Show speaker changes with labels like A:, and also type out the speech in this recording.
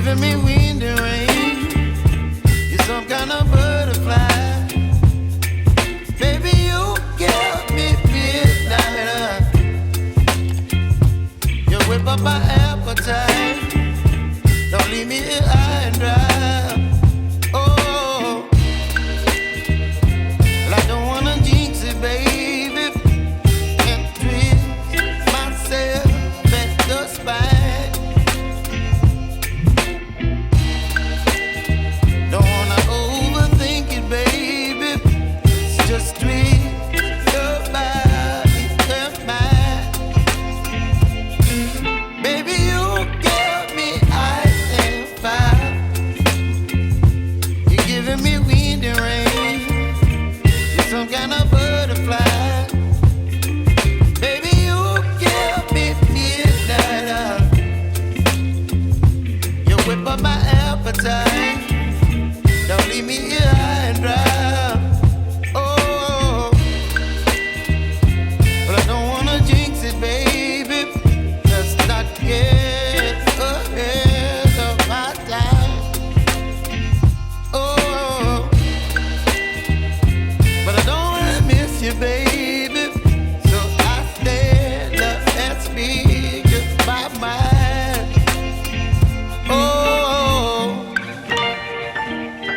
A: giving me wind and rain. You're some kind of butterfly. Baby, you give me midnight. You whip up my appetite. Don't leave me here high and dry. Oh, well, I don't wanna jinx it, baby, and twist myself at the spine. Don't wanna overthink it, baby. It's just twist your body and mine. Baby, you give me ice and fire. You're giving me wind and rain. You're some kind of butterfly. Baby, you give me midnight. You whip up my appetite. Don't leave me